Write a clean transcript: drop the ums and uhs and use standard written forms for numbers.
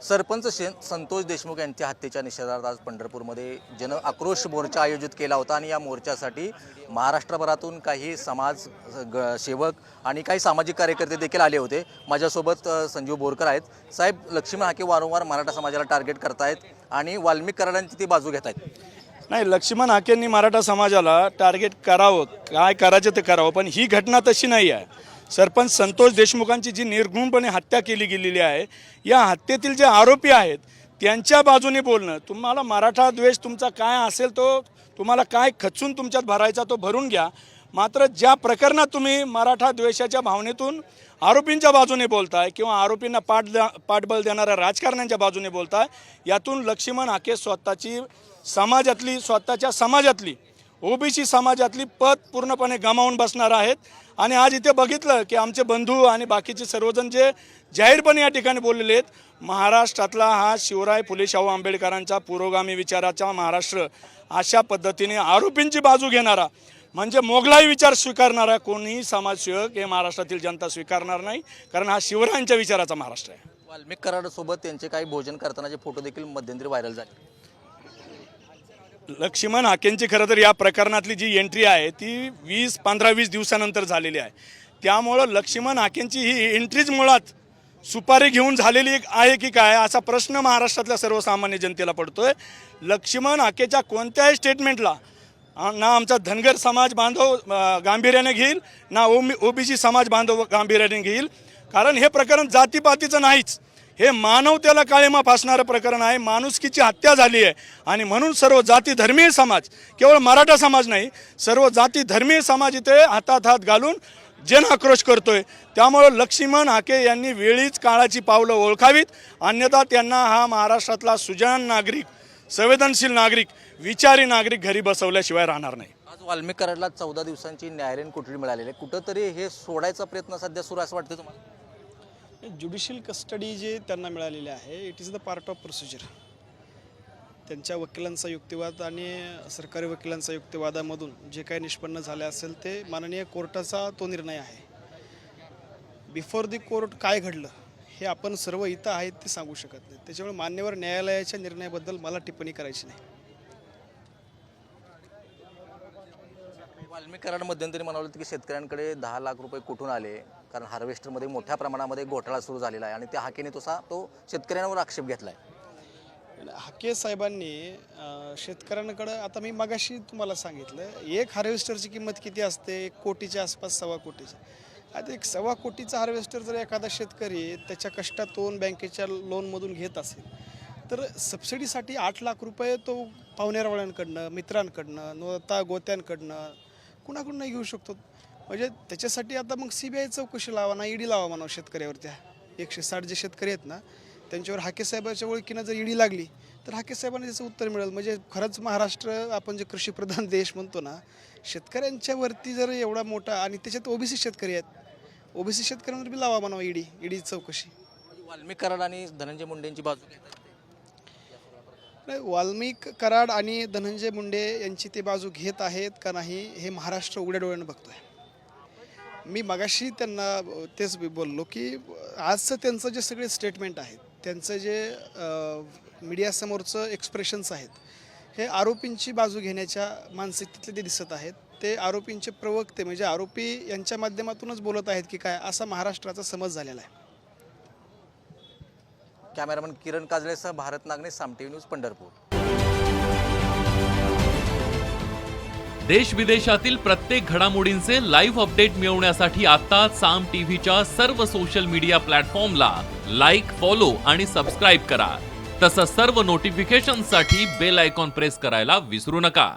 सरपंच संतोष देशमुख यांच्या हत्येच्या निषेधार्थ आज पंढरपूरमध्ये जन आक्रोश मोर्चा आयोजित केला होता आणि या मोर्चासाठी महाराष्ट्रभरातून काही समाज सेवक आणि काही सामाजिक कार्यकर्ते देखील आले होते। माझ्यासोबत संजीव बोरकर आहेत। साहेब, लक्ष्मण हाके वारंवार मराठा समाजाला टार्गेट करतायत आणि वाल्मिक कराडांची ती बाजू घेत आहेत। नाही, लक्ष्मण हाकेंनी मराठा समाजाला टार्गेट करावं, काय करायचं ते करावं, पण ही घटना तशी नाही आहे। सरपंच संतोष देशमुखांची जी निर्घृणपणे हत्या केली गेलेली आहे, या हत्येतील जे आरोपी आहेत त्यांच्या बाजूने बोलणं, तुम्हाला मराठा द्वेष तुमचा काय असेल तो तुम्हाला काय खचून तुमच्यात भरायचा तो भरून घ्या, मात्र ज्या प्रकरणात तुम्ही मराठा द्वेषाच्या भावनेतून आरोपींच्या बाजूने बोलताय किंवा आरोपींना पाठबळ देणाऱ्या राजकारण्यांच्या बाजूने बोलताय, यातून लक्ष्मण हाके स्वतःच्या समाजातली ओबीसी समाजातली पद पूर्णपणे गमावून बसणार आहेत। आणि आज इथे बघितलं की आमचे बंधू आणि बाकीचे सर्वजण जे जाहीरपणे या ठिकाणी बोललेले आहेत, महाराष्ट्रातला हा शिवराय फुले शाहू आंबेडकरांचा पुरोगामी विचाराचा महाराष्ट्र अशा पद्धतीने आरोपींची बाजू घेणारा म्हणजे मोगलाई विचार स्वीकारणारा कोणीही समाजसेवक हे महाराष्ट्रातील जनता स्वीकारणार नाही, कारण हा शिवरायांच्या विचाराचा महाराष्ट्र आहे। वाल्मिक कराडासोबत त्यांचे काही भोजन करतानाचे फोटो देखील मध्यंतरी व्हायरल झाले। लक्ष्मण हाकेंची खरं तर या प्रकरणातली जी एंट्री आहे ती 15-20 दिवसानंतर झालेली आहे, त्यामुळं लक्ष्मण हाकेंची ही एंट्रीच मुळात सुपारी घेऊन झालेली आहे की काय असा प्रश्न महाराष्ट्रातल्या सर्वसामान्य जनतेला पडतोय। लक्ष्मण हाकेच्या कोणत्याही स्टेटमेंटला ना आमचा धनगर समाज बांधव गांभीर्याने घेईल, ना ओबीसी समाज बांधव गांभीर्याने घेईल, कारण हे प्रकरण जातीपातीचं नाहीच, हे मानवतेला काळीमा फासणारं प्रकरण आहे। माणुसकीची हत्या झाली आहे आणि म्हणून सर्व जाती धर्मीय समाज, केवळ मराठा समाज नाही, सर्व जाती धर्मीय समाज इथे हातात हात घालून जन आक्रोश करतोय। त्यामुळे लक्ष्मण हाके यांनी वेळीच काळाची पावलं ओळखावीत, अन्यथा त्यांना हा महाराष्ट्रातला सुजाण नागरिक, संवेदनशील नागरिक, विचारी नागरिक घरी बसवल्याशिवाय राहणार नाही। आज वाल्मिक कराडला 14 दिवसांची न्यायालयीन कोठडी मिळालेली आहे, कुठंतरी हे सोडायचा प्रयत्न सध्या सुरू असं वाटतं तुम्हाला? ज्युडिशियल कस्टडी जे त्यांना मिळालेले आहे, it is the part of procedure. त्यांच्या वकिलांचा युक्तिवाद आणि सरकारी वकिलांचा युक्तिवादामधून जे काही निष्पन्न झाले असेल ते माननीय कोर्टाचा तो निर्णय आहे। बिफोर द कोर्ट काय घडलं हे आपण सर्व इथं आहेत ते सांगू शकत नाही, त्याच्यामुळे मान्यवर न्यायालयाच्या निर्णयाबद्दल मला टिप्पणी करायची नाही। वाल्मिक कराड मध्यंतरी म्हणाले होते की शेतकऱ्यांकडे 10 लाख रुपये कुठून आले, कारण हार्वेस्टरमध्ये मोठ्या प्रमाणामध्ये घोटाळा सुरू झालेला आहे आणि त्या हाकेने तो शेतकऱ्यांवर आक्षेप घेतला आहे। हाके साहेबांनी शेतकऱ्यांकडे, आता मी मगाशी तुम्हाला सांगितलं, एक हार्वेस्टरची किंमत किती असते? 1 कोटीच्या आसपास, 1.25 कोटीची। आता 1.25 कोटीचा हार्वेस्टर जर एखादा शेतकरी त्याच्या कष्टातून बँकेच्या लोनमधून घेत असेल तर सबसिडीसाठी 8 लाख रुपये तो पाहुणेरावळ्यांकडनं, मित्रांकडनं, नोता गोत्यांकडनं कुणाकडून घेऊ शकतो। म्हणजे त्याच्यासाठी आता मग CBI चौकशी लावा ना, ED लावा म्हणा शेतकऱ्यावर। त्या 160 जे शेतकरी आहेत ना त्यांच्यावर हाके साहेबांच्या ओळखीनं जर ED लागली तर हाके साहेबांना त्याचं उत्तर मिळेल। म्हणजे खरंच महाराष्ट्र, आपण जे कृषीप्रधान देश म्हणतो ना, शेतकऱ्यांच्या वरती जर एवढा मोठा, आणि त्याच्यात ओबीसी शेतकरी आहेत, ओबीसी शेतकऱ्यांवर बी लावा म्हणा ED चौकशी। वाल्मिक कराड आणि धनंजय मुंडेंची बाजू घेतात नाही, वाल्मिक कराड आणि धनंजय मुंडे यांची ते बाजू घेत आहेत का नाही हे महाराष्ट्र उघड्या डोळ्यानं बघतोय। मी मगाशी त्यांना तेच बोललो की आजचं त्यांचं जे सगळे स्टेटमेंट आहेत, त्यांचं जे मीडियासमोरचं एक्सप्रेशन्स आहेत, हे आरोपींची बाजू घेण्याच्या मानसिकतेतले ते दिसत आहेत। ते आरोपींचे प्रवक्ते म्हणजे आरोपी यांच्या माध्यमातूनच बोलत आहेत की काय, असा महाराष्ट्राचा समज झालेला आहे। कॅमेरामन किरण काजळेसह भारत नागने, साम टीव्ही न्यूज, पंढरपूर। देश विदेशातील प्रत्येक घडामोडींचे लाईव्ह अपडेट मिळवण्यासाठी आता साम टीव्हीच्या सर्व सोशल मीडिया प्लॅटफॉर्मला लाईक, फॉलो आणि सबस्क्राईब करा। तसंच सर्व नोटिफिकेशनसाठी बेल आयकॉन प्रेस करायला विसरू नका।